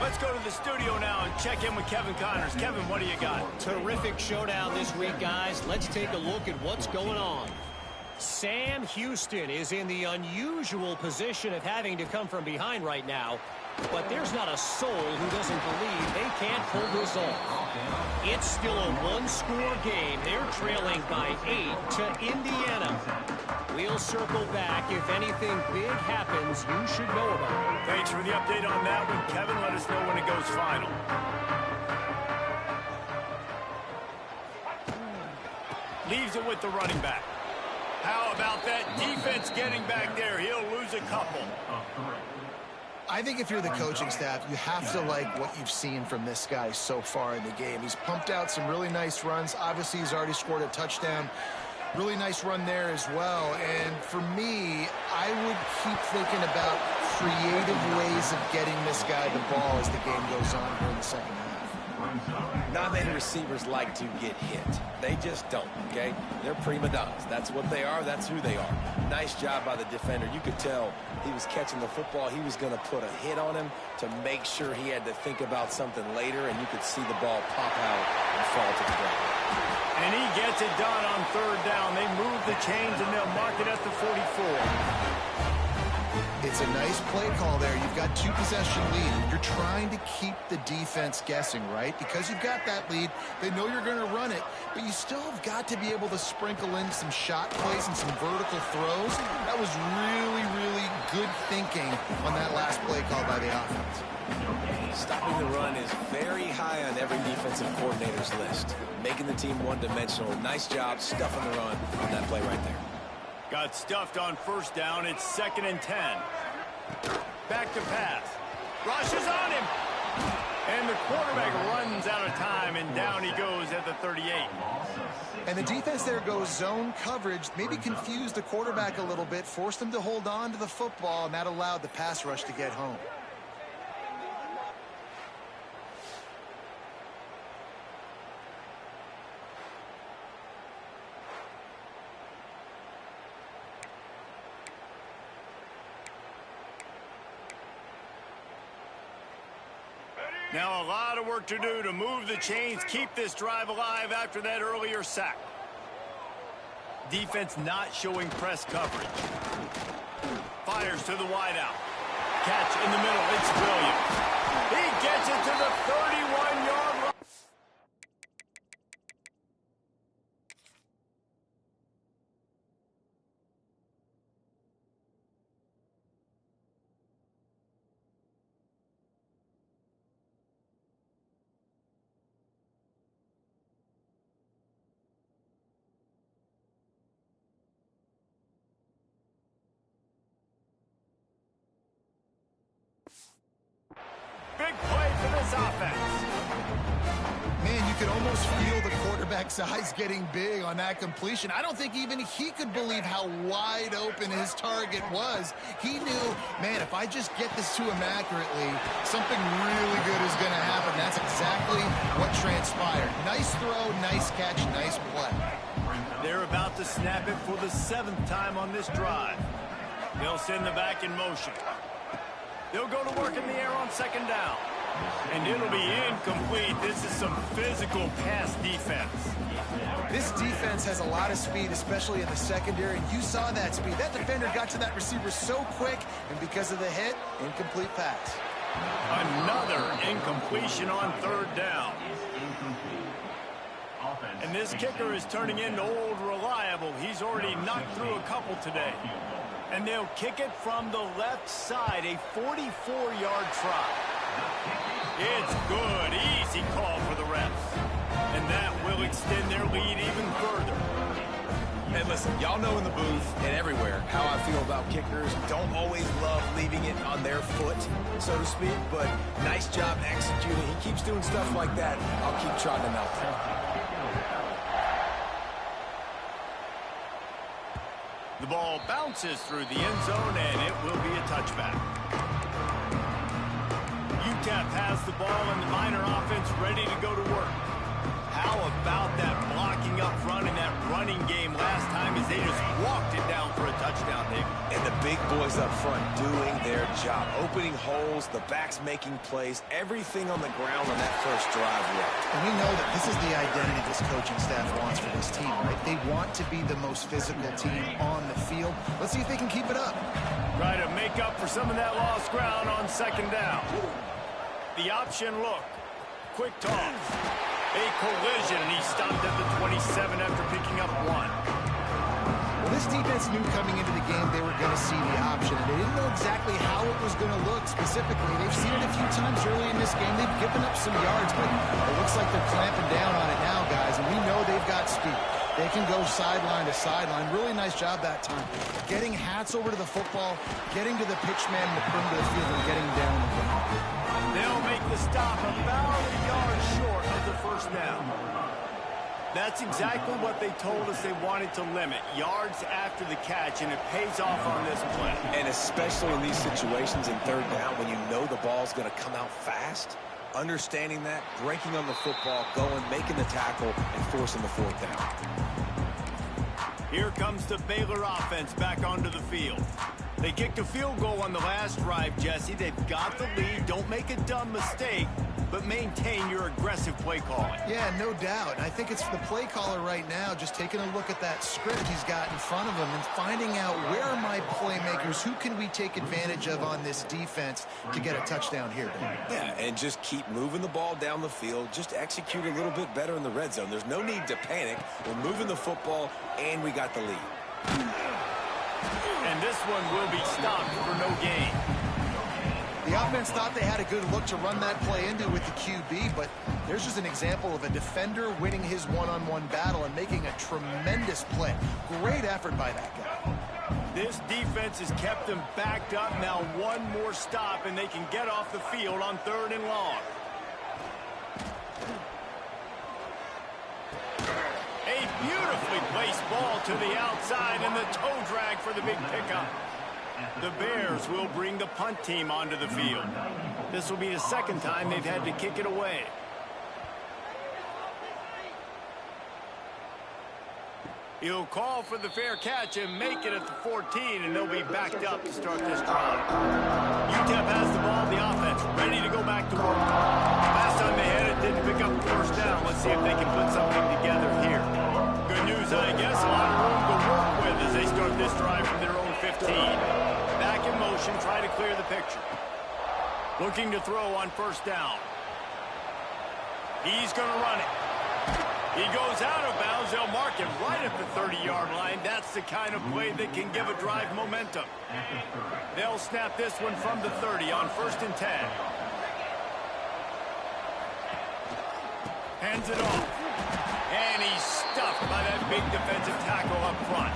Let's go to the studio now and check in with Kevin Connors. Kevin, what do you got? Terrific showdown this week, guys. Let's take a look at what's going on. Sam Houston is in the unusual position of having to come from behind right now, but there's not a soul who doesn't believe they can't pull this off. It's still a one-score game. They're trailing by 8 to Indiana. We'll circle back. If anything big happens, you should know about it. Thanks for the update on that one, Kevin. Let us know when it goes final. Leaves it with the running back. How about that defense getting back there? He'll lose a couple. I think if you're the coaching staff, you have to like what you've seen from this guy so far in the game. He's pumped out some really nice runs. Obviously, he's already scored a touchdown. Really nice run there as well. And for me, I would keep thinking about creative ways of getting this guy the ball as the game goes on here in the second half. Not many receivers like to get hit. They just don't, okay? They're prima donnas. That's what they are. That's who they are. Nice job by the defender. You could tell he was catching the football. He was going to put a hit on him to make sure he had to think about something later, and you could see the ball pop out and fall to the ground. And he gets it done on 3rd down. They move the chains, and they'll mark it at the 44. It's a nice play call there. You've got 2-possession lead. You're trying to keep the defense guessing, right? Because you've got that lead, they know you're going to run it, but you still have got to be able to sprinkle in some shot plays and some vertical throws. That was really, really good thinking on that last play call by the offense. Stopping the run is very high on every defensive coordinator's list. Making the team one-dimensional. Nice job stuffing the run on that play right there. Got stuffed on 1st down. It's 2nd and 10. Back to pass. Rushes on him. And the quarterback runs out of time, and down he goes at the 38. And the defense there goes zone coverage, maybe confused the quarterback a little bit, forced him to hold on to the football, and that allowed the pass rush to get home. Now a lot of work to do to move the chains, keep this drive alive after that earlier sack. Defense not showing press coverage. Fires to the wideout. Catch in the middle. It's Williams. He gets it to the 31-yard line. Big play for this offense. Man, you could almost feel the quarterback's eyes getting big on that completion. I don't think even he could believe how wide open his target was. He knew, man, if I just get this to him accurately, something really good is going to happen. That's exactly what transpired. Nice throw, nice catch, nice play. They're about to snap it for the 7th time on this drive. They'll send the back in motion. They'll go to work in the air on 2nd down. And it'll be incomplete. This is some physical pass defense. This defense has a lot of speed, especially in the secondary. You saw that speed. That defender got to that receiver so quick, and because of the hit, incomplete pass. Another incompletion on 3rd down. And this kicker is turning into old reliable. He's already knocked through a couple today. And they'll kick it from the left side, a 44-yard try. It's good. Easy call for the refs. And that will extend their lead even further. And listen, y'all know in the booth and everywhere how I feel about kickers. Don't always love leaving it on their foot, so to speak, but nice job executing. He keeps doing stuff like that. I'll keep trotting him out there. The ball bounces through the end zone, and it will be a touchback. UTEP has the ball, and the Minor offense ready to go to work. How about that blocking up front in that running game last time as they just walked it down for a touchdown, Nick? And the big boys up front doing their job. Opening holes, the backs making plays, everything on the ground on that first drive worked. And we know that this is the identity this coaching staff wants for this team, right? They want to be the most physical team on the field. Let's see if they can keep it up. Try to make up for some of that lost ground on 2nd down. The option look. Quick toss. A collision, and he stopped at the 27 after picking up 1. Well, this defense knew coming into the game they were going to see the option, and they didn't know exactly how it was going to look specifically. They've seen it a few times early in this game. They've given up some yards, but it looks like they're clamping down on it now, guys, and we know they've got speed. They can go sideline to sideline. Really nice job that time. Getting hats over to the football, getting to the pitch man in the perimeter of the field, and getting down the ground. They'll make the stop about a yard short of the 1st down. That's exactly what they told us they wanted to limit. Yards after the catch, and it pays off on this play. And especially in these situations in 3rd down when you know the ball's going to come out fast, understanding that, breaking on the football, going, making the tackle, and forcing the 4th down. Here comes the Baylor offense back onto the field. They kicked a field goal on the last drive, Jesse. They've got the lead. Don't make a dumb mistake, but maintain your aggressive play calling. Yeah, no doubt. I think it's the play caller right now just taking a look at that script he's got in front of him and finding out where are my playmakers, who can we take advantage of on this defense to get a touchdown here. Yeah, and just keep moving the ball down the field. Just execute a little bit better in the red zone. There's no need to panic. We're moving the football, and we got the lead. And this one will be stopped for no gain. The offense thought they had a good look to run that play into with the QB, but there's just an example of a defender winning his one-on-one battle and making a tremendous play. Great effort by that guy. This defense has kept them backed up. Now one more stop, and they can get off the field on 3rd and long. A beautifully placed ball to the outside, and the toe drag for the big pickup. The Bears will bring the punt team onto the field. This will be the 2nd time they've had to kick it away. He'll call for the fair catch and make it at the 14, and they'll be backed up to start this drive. UTEP has the ball, the offense, ready to go back to work. Last time they had it, didn't pick up the first down. Let's see if they can put something together here. Good news, I guess. A lot of room to work with as they start this drive from their own 15. Back in motion, try to clear the picture. Looking to throw on first down. He's going to run it. He goes out of bounds. They'll mark him right at the 30-yard line. That's the kind of play that can give a drive momentum. They'll snap this one from the 30 on 1st and 10. Hands it off. And he's stuffed by that big defensive tackle up front.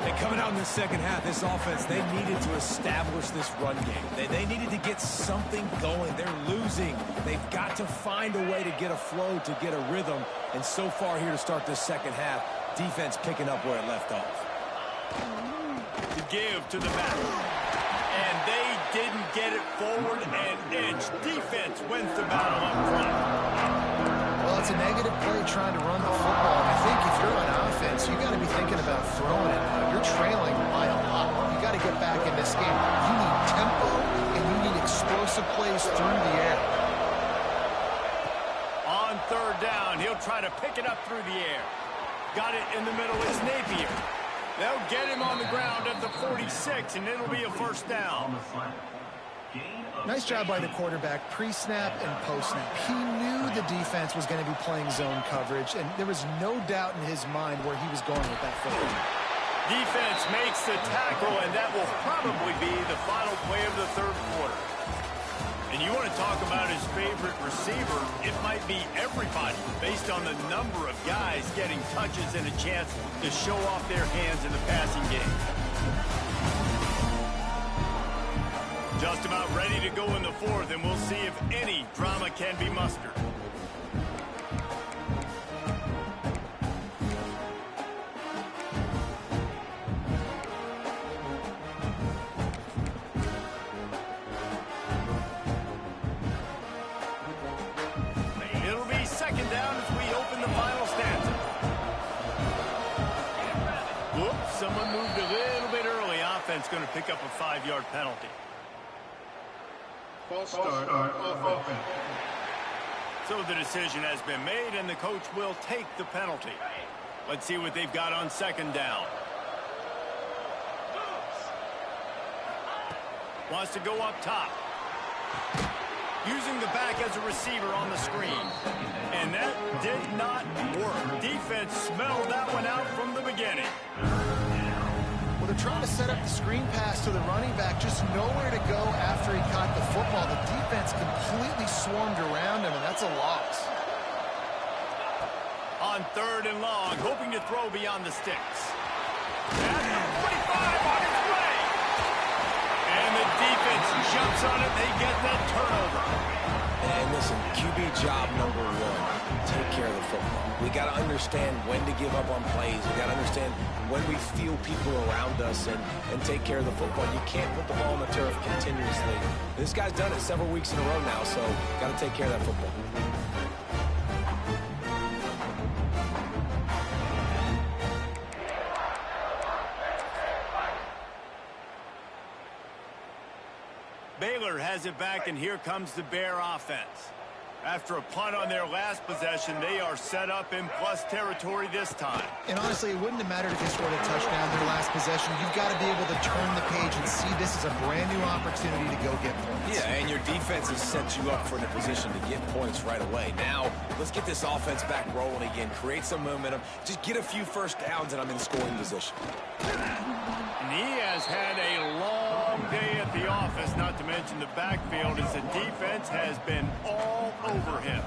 And coming out in the second half, this offense, they needed to establish this run game. They needed to get something going. They're losing. They've got to find a way to get a flow, to get a rhythm. And so far here to start this second half, defense picking up where it left off. To give to the back. And they didn't get it forward and edge. Defense wins the battle up front. Well, it's a negative play trying to run the football. And I think if you're on offense, you got to be thinking about throwing it. You're trailing by a lot. You got to get back in this game. You need tempo and you need explosive plays through the air. On 3rd down, he'll try to pick it up through the air. Got it in the middle. It's Napier. They'll get him on the ground at the 46, and it'll be a first down. Nice job by the quarterback, pre-snap and post-snap. He knew the defense was going to be playing zone coverage, and there was no doubt in his mind where he was going with that football. Defense makes the tackle, and that will probably be the final play of the 3rd quarter. And you want to talk about his favorite receiver, it might be everybody, based on the number of guys getting touches and a chance to show off their hands in the passing game. Just about ready to go in the 4th, and we'll see if any drama can be mustered. It'll be 2nd down as we open the final stanza. Whoops, someone moved a little bit early. Offense going to pick up a 5-yard penalty. False start off offense. So the decision has been made, and the coach will take the penalty. Let's see what they've got on 2nd down. Wants to go up top. Using the back as a receiver on the screen. And that did not work. Defense smelled that one out from the beginning. Well, they're trying to set up the screen pass to the running back, just nowhere to go after he caught the football. The defense completely swarmed around him, and that's a loss. On 3rd and long, hoping to throw beyond the sticks. At the 45 on its way. And the defense jumps on it. They get that turnover. And listen, QB job number 1, take care of the football. We got to understand when to give up on plays. We got to understand when we feel people around us and take care of the football. You can't put the ball on the turf continuously. This guy's done it several weeks in a row now, so got to take care of that football. Baylor has it back, and here comes the Bear offense. After a punt on their last possession, they are set up in plus territory this time. And honestly, it wouldn't have mattered if they scored a touchdown their last possession. You've got to be able to turn the page and see this is a brand new opportunity to go get points. Yeah, and your defense has set you up for the position to get points right away. Now, let's get this offense back rolling again, create some momentum, just get a few first downs, and I'm in scoring position. And he has had a long day at the office, not to mention the backfield, as the defense has been all over him.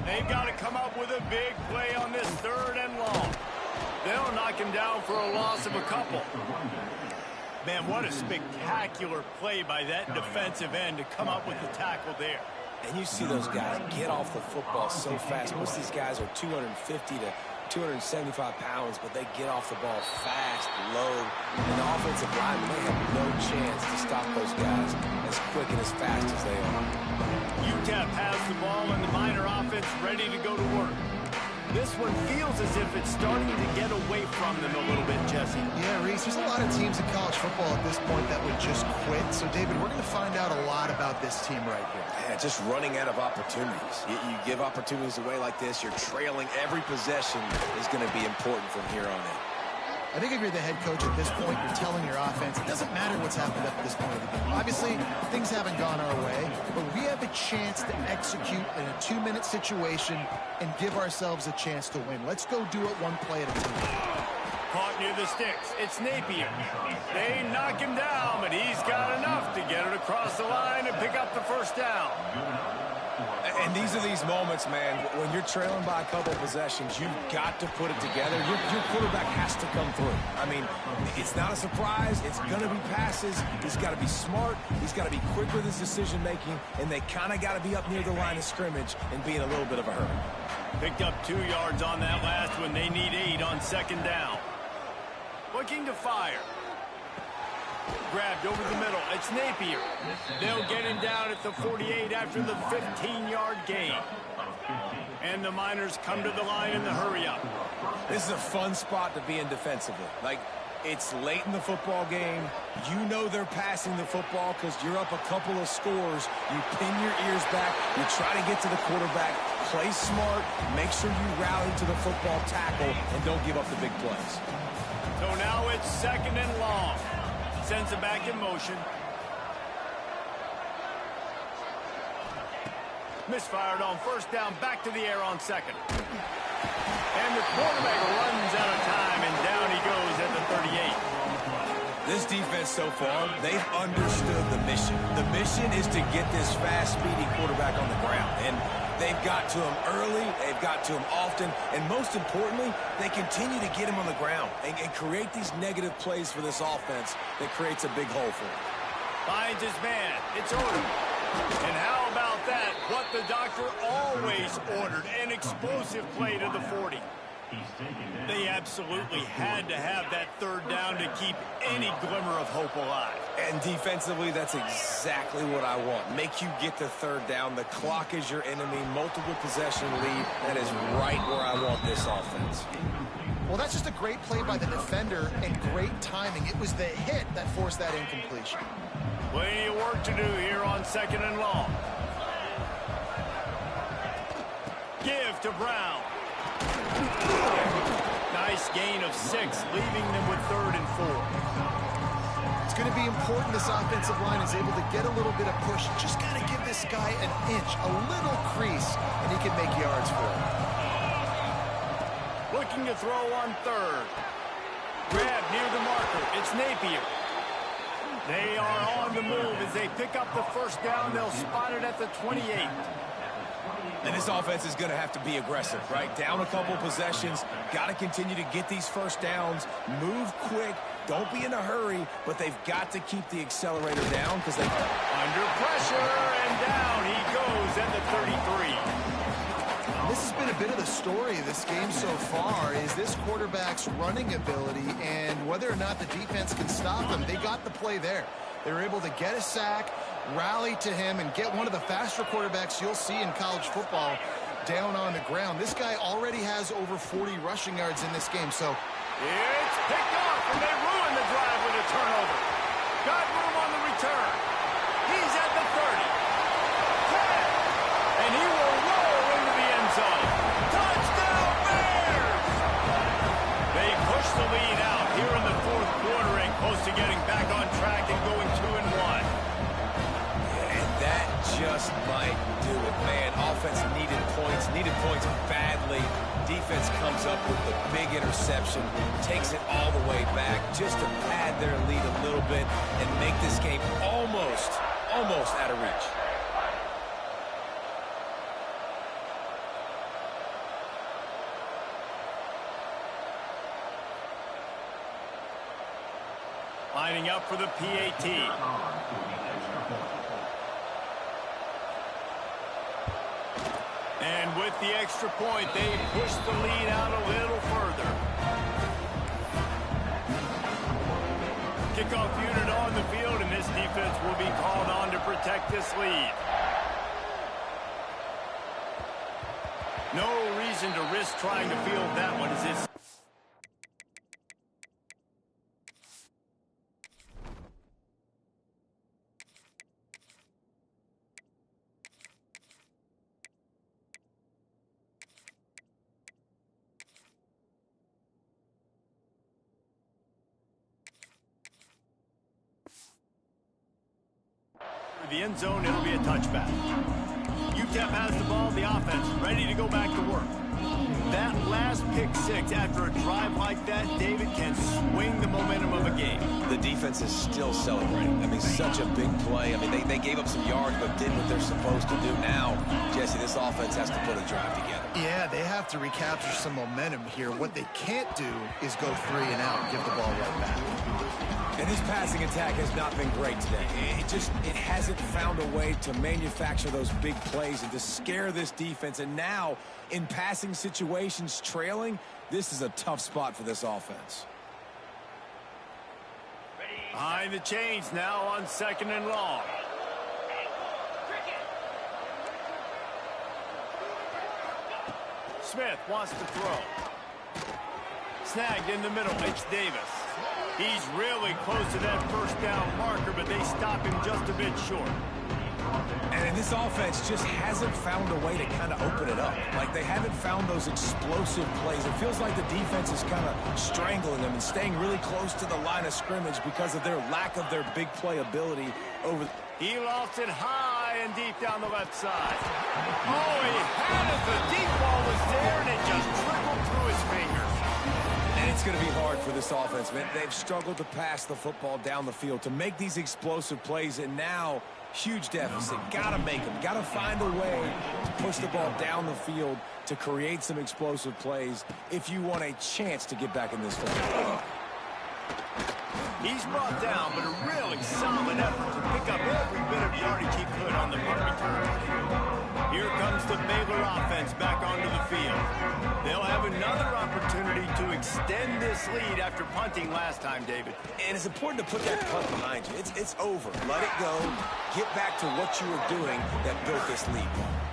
They've got to come up with a big play on this 3rd and long. They'll knock him down for a loss of a couple. Man, what a spectacular play by that defensive end to come up with the tackle there. And you see those guys get off the football so fast. Most of these guys are 250 to 275 pounds, but they get off the ball fast, low. And the offensive linemen, they have no chance to stop those guys as quick and as fast as they are. UTEP has the ball, and the Minor offense ready to go to work. This one feels as if it's starting to get away from them a little bit, Jesse. Yeah, Reese, there's a lot of teams in college football at this point that would just quit. So, David, we're going to find out a lot about this team right here. Yeah, just running out of opportunities. You give opportunities away like this, you're trailing. Every possession is going to be important from here on in. I think if you're the head coach at this point, you're telling your offense, it doesn't matter what's happened up to this point of the game. Obviously, things haven't gone our way, but we have a chance to execute in a 2-minute situation and give ourselves a chance to win. Let's go do it one play at a time. Caught near the sticks. It's Napier. They knock him down, but he's got enough to get it across the line and pick up the first down. And these are these moments, man, when you're trailing by a couple possessions, you've got to put it together. Your quarterback has to come through. I mean, it's not a surprise. It's going to be passes. He's got to be smart. He's got to be quick with his decision-making, and they kind of got to be up near the line of scrimmage and be in a little bit of a hurry. Picked up 2 yards on that last one. They need 8 on second down. Looking to fire. Grabbed over the middle. It's Napier. They'll get him down at the 48 after the 15-yard gain. And the Miners come to the line in the hurry-up. This is a fun spot to be in defensively. Like, it's late in the football game. You know they're passing the football because you're up a couple of scores. You pin your ears back. You try to get to the quarterback. Play smart. Make sure you rally to the football tackle and don't give up the big plays. So now it's second and long. Sends it back in motion. Misfired on first down, back to the air on second. And the quarterback runs out of time, and down he goes at the 38. This defense so far, they've understood the mission. The mission is to get this fast, speedy quarterback on the ground. And they've got to him early, they've got to him often, and most importantly, they continue to get him on the ground and create these negative plays for this offense that creates a big hole for him. Finds his man. It's ordered. And how about that? What the doctor always ordered, an explosive play to the 40. They absolutely had to have that third down to keep any glimmer of hope alive. And defensively, that's exactly what I want. Make you get the third down. The clock is your enemy. Multiple possession lead. That is right where I want this offense. Well, that's just a great play by the defender and great timing. It was the hit that forced that incompletion. Plenty of work to do here on second and long. Give to Brown. Nice gain of 6, leaving them with 3rd and 4. It's going to be important this offensive line is able to get a little bit of push. Just got to give this guy an inch, a little crease, and he can make yards for it. Looking to throw on 3rd. Grab near the marker. It's Napier. They are on the move as they pick up the first down. They'll spot it at the 28. And this offense is going to have to be aggressive, right? Down a couple possessions. Got to continue to get these first downs. Move quick. Don't be in a hurry, but they've got to keep the accelerator down because they... Under pressure, and down he goes at the 33. This has been a bit of the story of this game so far, is this quarterback's running ability and whether or not the defense can stop him. They got the play there. They were able to get a sack, rally to him, and get one of the faster quarterbacks you'll see in college football down on the ground. This guy already has over 40 rushing yards in this game, so... It's picked off, and they ruin the drive with a turnover. Got room on the return. He's at the 30. 10. And he will roll into the end zone. Touchdown, Bears! They push the lead out here in the 4th quarter and close to getting back on track and going 2-1. And that just might do it, man. Offense needed points badly. Defense comes up with the big interception, takes it all the way back just to pad their lead a little bit and make this game almost out of reach. Lining up for the PAT. And with the extra point, they push the lead out a little further. Kickoff unit on the field, and this defense will be called on to protect this lead. No reason to risk trying to field that one as it's... the end zone, it'll be a touchback. UTEP has the ball, the offense ready to go back to work. That last pick six after a drive like that, David, can swing the momentum of a game. The defense is still celebrating. I mean, such a big play. I mean, they gave up some yards but did what they're supposed to do. Now, Jesse, this offense has to put a drive together. Yeah, they have to recapture some momentum here. What they can't do is go 3 and out and give the ball right back. And this passing attack has not been great today. It hasn't found a way to manufacture those big plays and to scare this defense. And now, in passing situations, trailing, this is a tough spot for this offense. Behind the chains now on 2nd and long. Smith wants to throw. Snagged in the middle. It's Davis. He's really close to that first down marker, but they stop him just a bit short. And this offense just hasn't found a way to kind of open it up. Like, they haven't found those explosive plays. It feels like the defense is kind of strangling them and staying really close to the line of scrimmage because of their lack of their big play ability over... He lost it high and deep down the left side. Oh, he had it. The deep ball was there, and it just trickled through his fingers. And it's going to be hard for this offense, man. They've struggled to pass the football down the field, to make these explosive plays, and now huge deficit. Got to make them. Got to find a way to push the ball down the field to create some explosive plays if you want a chance to get back in this game. He's brought down, but a really solid effort to pick up every bit of yardage he could on the punt return. Here comes the Baylor offense back onto the field. They'll have another opportunity to extend this lead after punting last time, David. And it's important to put that punt behind you. It's over. Let it go. Get back to what you were doing that built this lead.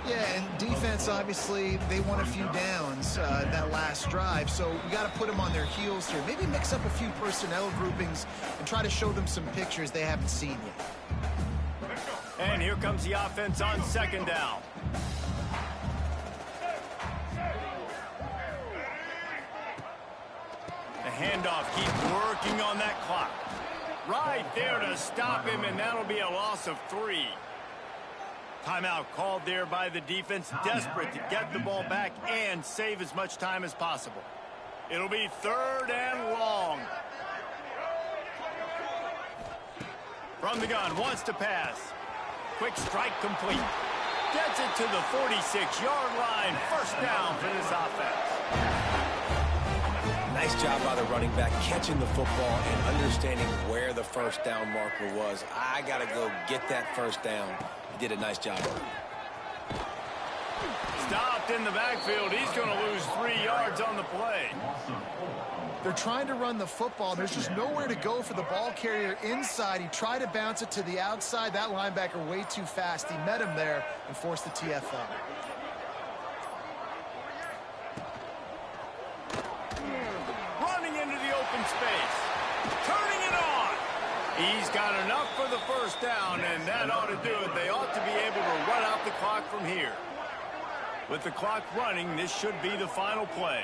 Yeah, and defense, obviously, they won a few downs that last drive, so you got to put them on their heels here. Maybe mix up a few personnel groupings and try to show them some pictures they haven't seen yet. And here comes the offense on 2nd down. The handoff keeps working on that clock. Right there to stop him, and that'll be a loss of 3. Timeout called there by the defense, desperate to get the ball back and save as much time as possible. It'll be 3rd and long. From the gun, wants to pass. Quick strike complete. Gets it to the 46-yard line. 1st down for this offense. Nice job by the running back, catching the football and understanding where the 1st down marker was. I got to go get that 1st down. He did a nice job. Stopped in the backfield. He's going to lose 3 yards on the play. They're trying to run the football. There's just nowhere to go for the ball carrier inside. He tried to bounce it to the outside. That linebacker way too fast. He met him there and forced the TFL. Running into the open space. Turning it on. He's got enough for the 1st down, and that ought to do it. They ought to be able to run out the clock from here. With the clock running, this should be the final play.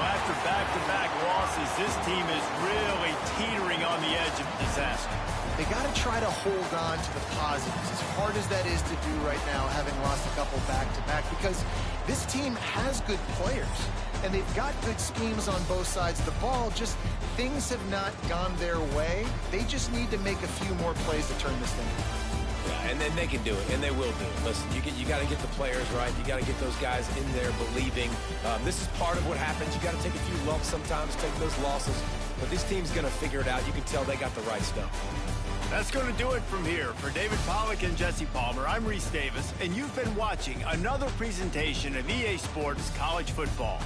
After back-to-back losses, this team is really teetering on the edge of disaster. They got to try to hold on to the positives, as hard as that is to do right now, having lost a couple back-to-back, because this team has good players, and they've got good schemes on both sides of the ball. Just things have not gone their way. They just need to make a few more plays to turn this thing around. Yeah, and then they can do it, and they will do it. Listen, you got to get the players right. You got to get those guys in there believing. This is part of what happens. You got to take a few lumps sometimes, take those losses. But this team's going to figure it out. You can tell they got the right stuff. That's going to do it from here. For David Pollack and Jesse Palmer, I'm Reese Davis, and you've been watching another presentation of EA Sports College Football.